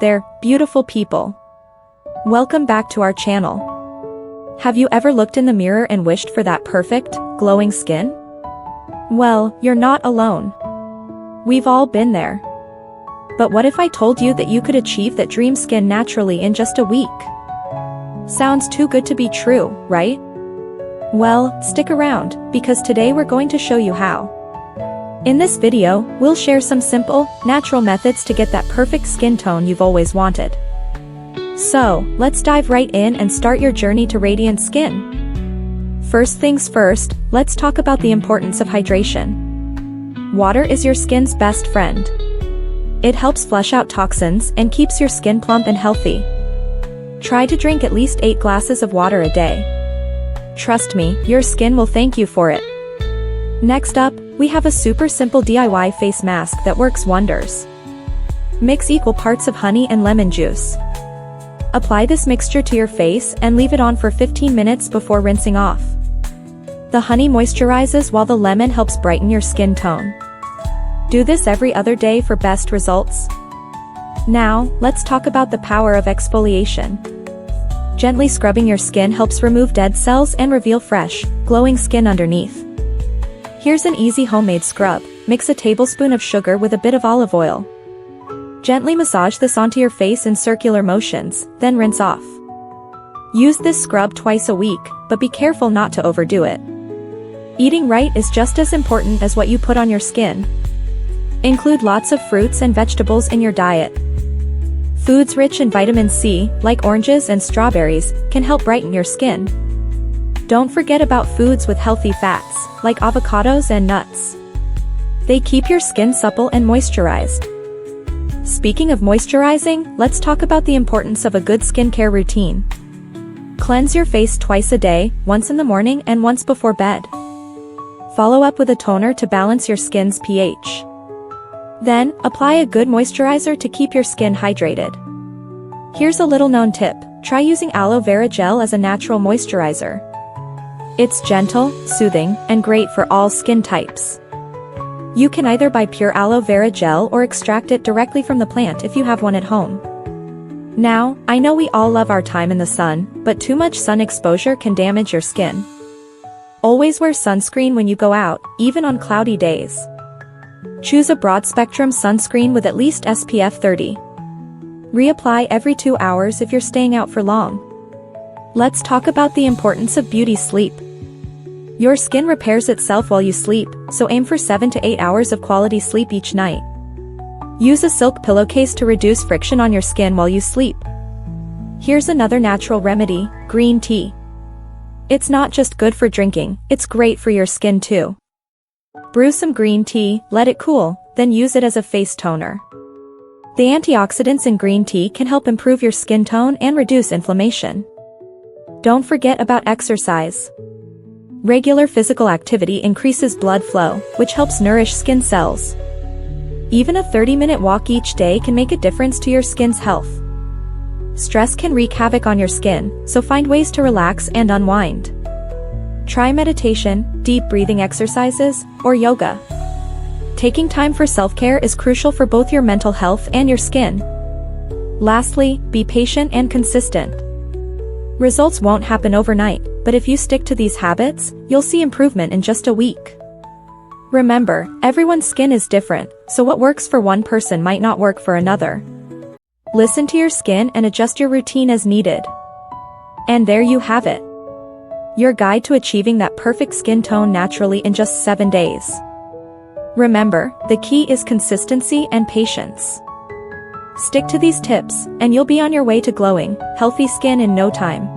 there, beautiful people. Welcome back to our channel. Have you ever looked in the mirror and wished for that perfect, glowing skin? Well, you're not alone. We've all been there. But what if I told you that you could achieve that dream skin naturally in just a week? Sounds too good to be true, right? Well, stick around, because today we're going to show you how. In this video, we'll share some simple, natural methods to get that perfect skin tone you've always wanted. So, let's dive right in and start your journey to radiant skin. First things first, let's talk about the importance of hydration. Water is your skin's best friend. It helps flush out toxins and keeps your skin plump and healthy. Try to drink at least 8 glasses of water a day. Trust me, your skin will thank you for it. Next up, we have a super simple DIY face mask that works wonders. Mix equal parts of honey and lemon juice. Apply this mixture to your face and leave it on for 15 minutes before rinsing off. The honey moisturizes while the lemon helps brighten your skin tone. Do this every other day for best results. Now, let's talk about the power of exfoliation. Gently scrubbing your skin helps remove dead cells and reveal fresh, glowing skin underneath. Here's an easy homemade scrub. Mix a tablespoon of sugar with a bit of olive oil. Gently massage this onto your face in circular motions, then rinse off. Use this scrub twice a week, but be careful not to overdo it. Eating right is just as important as what you put on your skin. Include lots of fruits and vegetables in your diet. Foods rich in vitamin C, like oranges and strawberries, can help brighten your skin. Don't forget about foods with healthy fats, like avocados and nuts. They keep your skin supple and moisturized. Speaking of moisturizing, let's talk about the importance of a good skincare routine. Cleanse your face twice a day, once in the morning and once before bed. Follow up with a toner to balance your skin's pH. Then, apply a good moisturizer to keep your skin hydrated. Here's a little known tip. Try using aloe vera gel as a natural moisturizer. It's gentle, soothing, and great for all skin types. You can either buy pure aloe vera gel or extract it directly from the plant if you have one at home. Now, I know we all love our time in the sun, but too much sun exposure can damage your skin. Always wear sunscreen when you go out, even on cloudy days. Choose a broad-spectrum sunscreen with at least SPF 30. Reapply every 2 hours if you're staying out for long. Let's talk about the importance of beauty sleep. Your skin repairs itself while you sleep, so aim for 7 to 8 hours of quality sleep each night. Use a silk pillowcase to reduce friction on your skin while you sleep. Here's another natural remedy, green tea. It's not just good for drinking, it's great for your skin too. Brew some green tea, let it cool, then use it as a face toner. The antioxidants in green tea can help improve your skin tone and reduce inflammation. Don't forget about exercise. Regular physical activity increases blood flow, which helps nourish skin cells. Even a 30-minute walk each day can make a difference to your skin's health. Stress can wreak havoc on your skin, so find ways to relax and unwind. Try meditation, deep breathing exercises, or yoga. Taking time for self-care is crucial for both your mental health and your skin. Lastly, be patient and consistent. Results won't happen overnight, but if you stick to these habits, you'll see improvement in just a week. Remember, everyone's skin is different, so what works for one person might not work for another. Listen to your skin and adjust your routine as needed. And there you have it. Your guide to achieving that perfect skin tone naturally in just 7 days. Remember, the key is consistency and patience. Stick to these tips, and you'll be on your way to glowing, healthy skin in no time.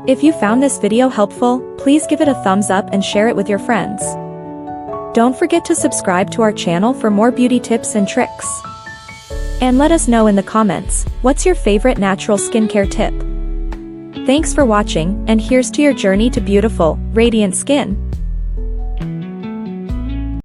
If you found this video helpful, please give it a thumbs up and share it with your friends. Don't forget to subscribe to our channel for more beauty tips and tricks. And let us know in the comments, what's your favorite natural skincare tip? Thanks for watching, and here's to your journey to beautiful, radiant skin.